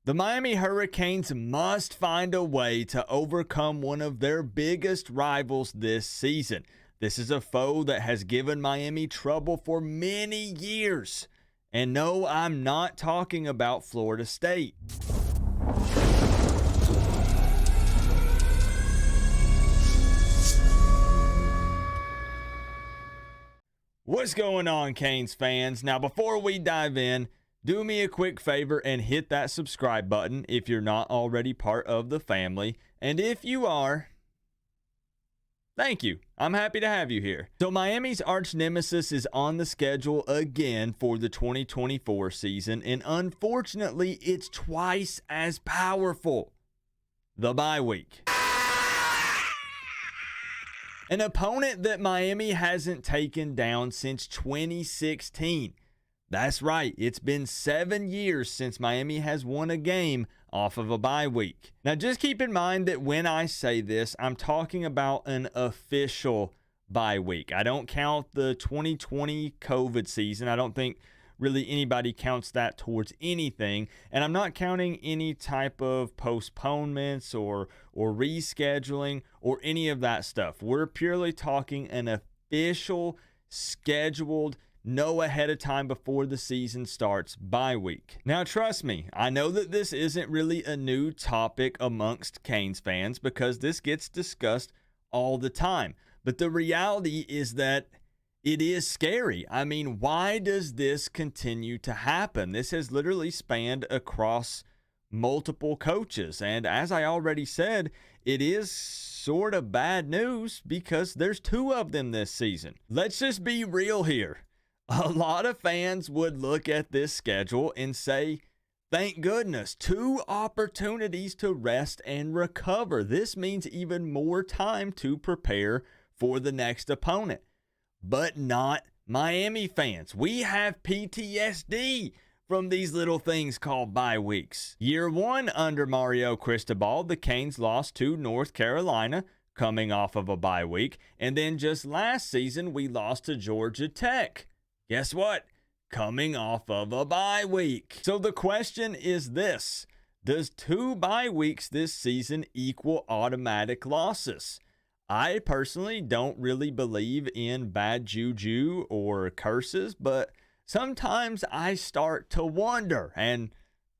The Miami Hurricanes must find a way to overcome one of their biggest rivals this season. This is a foe that has given Miami trouble for many years. And no, I'm not talking about Florida State. What's going on, Canes fans? Now, before we dive in, do me a quick favor and hit that subscribe button if you're not already part of the family. And if you are, thank you. I'm happy to have you here. So Miami's arch nemesis is on the schedule again for the 2024 season, and unfortunately, it's twice as powerful. The bye week. An opponent that Miami hasn't taken down since 2016. That's right, it's been 7 years since Miami has won a game off of a bye week. Now, just keep in mind that when I say this, I'm talking about an official bye week. I don't count the 2020 COVID season. I don't think really anybody counts that towards anything. And I'm not counting any type of postponements or rescheduling or any of that stuff. We're purely talking an official, scheduled, know ahead of time before the season starts bye week. Now, trust me, I know that this isn't really a new topic amongst Canes fans because this gets discussed all the time. But the reality is that it is scary. I mean, why does this continue to happen? This has literally spanned across multiple coaches. And as I already said, it is sort of bad news because there's 2 of them this season. Let's just be real here. A lot of fans would look at this schedule and say, thank goodness, 2 opportunities to rest and recover. This means even more time to prepare for the next opponent. But not Miami fans. We have PTSD from these little things called bye weeks. Year 1 under Mario Cristobal, the Canes lost to North Carolina, coming off of a bye week. And then just last season, we lost to Georgia Tech. Guess what? Coming off of a bye week. So the question is this: does 2 bye weeks this season equal automatic losses? I personally don't really believe in bad juju or curses, but sometimes I start to wonder, and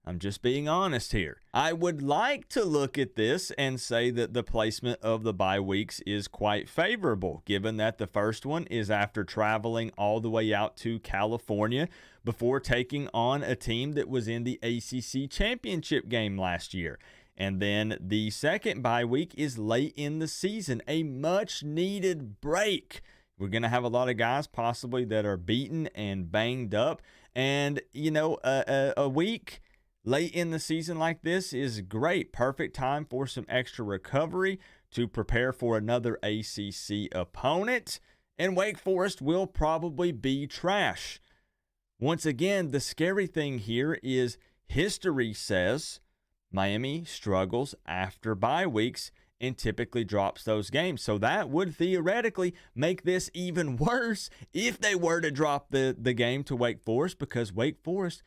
I'm just being honest here. I would like to look at this and say that the placement of the bye weeks is quite favorable, given that the first one is after traveling all the way out to California before taking on a team that was in the ACC championship game last year. And then the second bye week is late in the season, a much needed break. We're going to have a lot of guys possibly that are beaten and banged up. And, you know, a week late in the season like this is great. Perfect time for some extra recovery to prepare for another ACC opponent. And Wake Forest will probably be trash. Once again, the scary thing here is history says Miami struggles after bye weeks and typically drops those games. So that would theoretically make this even worse if they were to drop the game to Wake Forest, because Wake Forest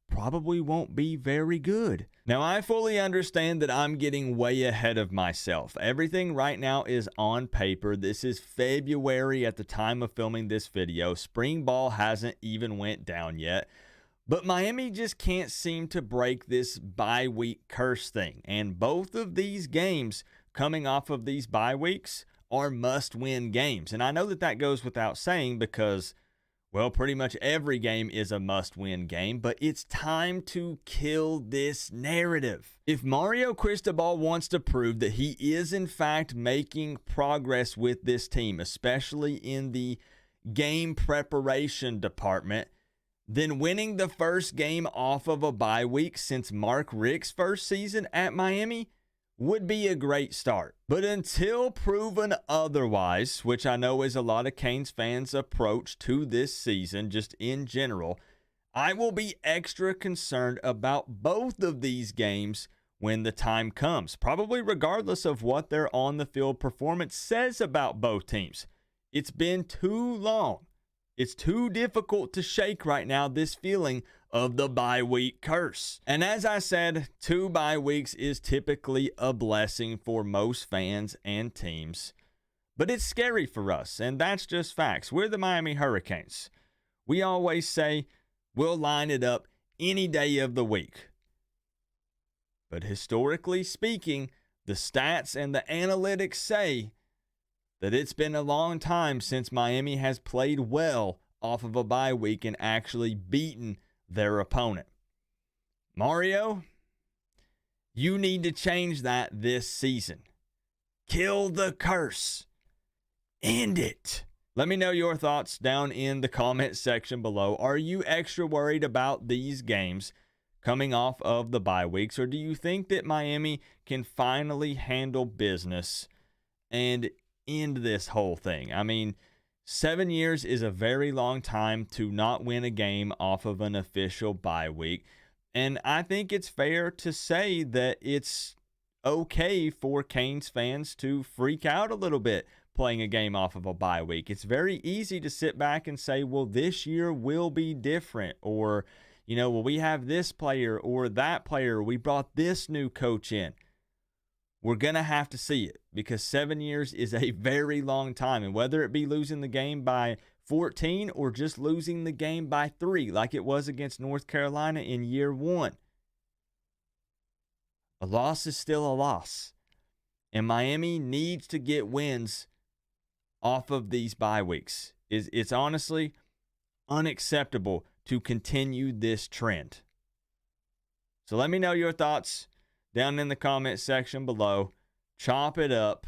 probably won't be very good. Now, I fully understand that I'm getting way ahead of myself. Everything right now is on paper. This is February at the time of filming this video. Spring ball hasn't even went down yet. But Miami just can't seem to break this bye week curse thing. And both of these games coming off of these bye weeks are must-win games. And I know that that goes without saying because, well, pretty much every game is a must-win game. But it's time to kill this narrative. If Mario Cristobal wants to prove that he is, in fact, making progress with this team, especially in the game preparation department, then winning the first game off of a bye week since Mark Richt's first season at Miami would be a great start. But until proven otherwise, which I know is a lot of Canes fans' approach to this season, just in general, I will be extra concerned about both of these games when the time comes, probably regardless of what their on-the-field performance says about both teams. It's been too long It's too difficult to shake right now, this feeling of the bye week curse. And as I said, 2 bye weeks is typically a blessing for most fans and teams. But it's scary for us, and that's just facts. We're the Miami Hurricanes. We always say we'll line it up any day of the week. But historically speaking, the stats and the analytics say that it's been a long time since Miami has played well off of a bye week and actually beaten their opponent. Mario, you need to change that this season. Kill the curse. End it. Let me know your thoughts down in the comment section below. Are you extra worried about these games coming off of the bye weeks, or do you think that Miami can finally handle business and end this whole thing? I mean, 7 years is a very long time to not win a game off of an official bye week. And I think it's fair to say that it's okay for Canes fans to freak out a little bit playing a game off of a bye week. It's very easy to sit back and say, well, this year will be different, or, well, we have this player or that player. We brought this new coach in. We're going to have to see it, because 7 years is a very long time. And whether it be losing the game by 14 or just losing the game by 3, like it was against North Carolina in year 1, a loss is still a loss. And Miami needs to get wins off of these bye weeks. It's honestly unacceptable to continue this trend. So let me know your thoughts down in the comment section below. Chop it up.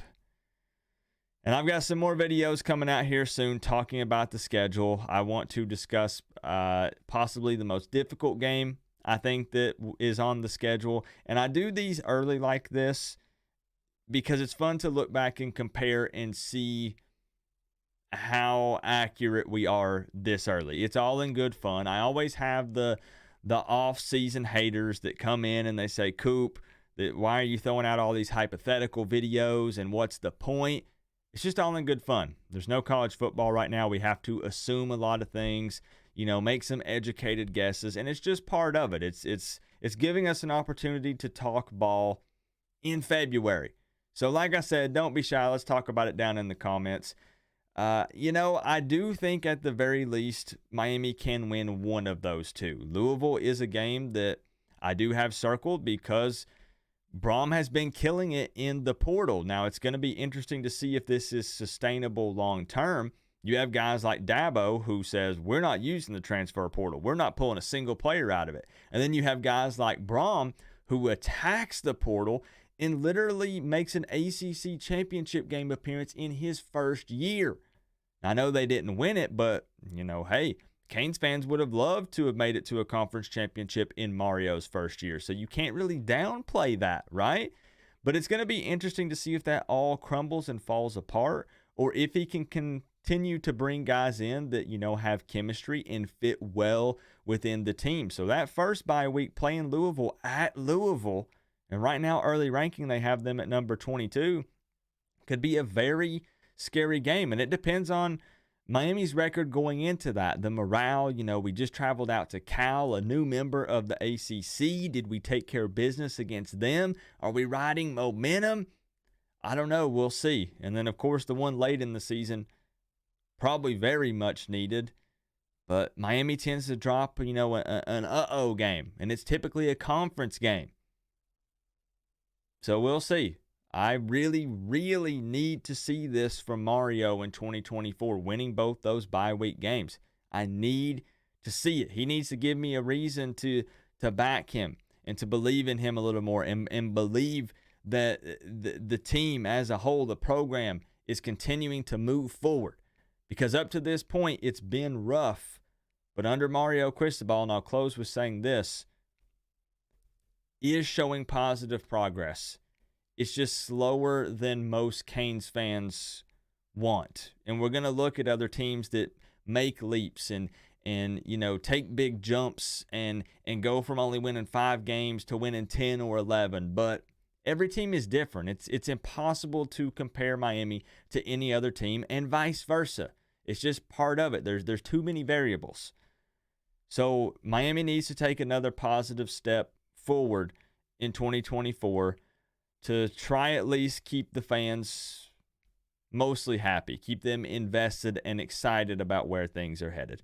And I've got some more videos coming out here soon talking about the schedule. I want to discuss possibly the most difficult game I think that is on the schedule. And I do these early like this because it's fun to look back and compare and see how accurate we are this early. It's all in good fun. I always have the off-season haters that come in and they say, Coop, why are you throwing out all these hypothetical videos and what's the point? It's just all in good fun. There's no college football right now. We have to assume a lot of things, make some educated guesses, and it's just part of it. It's giving us an opportunity to talk ball in February. So like I said, don't be shy. Let's talk about it down in the comments. I do think at the very least Miami can win one of those two. Louisville is a game that I do have circled because Braum has been killing it in the portal. Now, it's going to be interesting to see if this is sustainable long term. You have guys like Dabo who says, we're not using the transfer portal. We're not pulling a single player out of it. And then you have guys like Braum who attacks the portal and literally makes an ACC championship game appearance in his first year. I know they didn't win it, but, hey, Canes fans would have loved to have made it to a conference championship in Mario's first year. So you can't really downplay that, right? But it's going to be interesting to see if that all crumbles and falls apart, or if he can continue to bring guys in that, have chemistry and fit well within the team. So that first bye week playing Louisville at Louisville, and right now early ranking, they have them at number 22, could be a very scary game. And it depends on Miami's record going into that. The morale, we just traveled out to Cal, a new member of the ACC. Did we take care of business against them? Are we riding momentum? I don't know. We'll see. And then, of course, the one late in the season, probably very much needed. But Miami tends to drop, an uh-oh game. And it's typically a conference game. So we'll see. I really, really need to see this from Mario in 2024, winning both those bye week games. I need to see it. He needs to give me a reason to back him and to believe in him a little more, and believe that the team as a whole, the program, is continuing to move forward. Because up to this point, it's been rough. But under Mario Cristobal, and I'll close with saying this, is showing positive progress. It's just slower than most Canes fans want. And we're going to look at other teams that make leaps and take big jumps and go from only winning 5 games to winning 10 or 11. But every team is different. It's impossible to compare Miami to any other team, and vice versa. It's just part of it. There's too many variables. So Miami needs to take another positive step forward in 2024 to try at least keep the fans mostly happy, keep them invested and excited about where things are headed.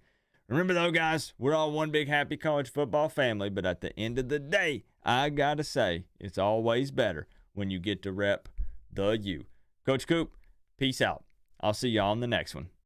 Remember though, guys, we're all one big happy college football family, but at the end of the day, I gotta say, it's always better when you get to rep the U. Coach Coop, peace out. I'll see y'all on the next one.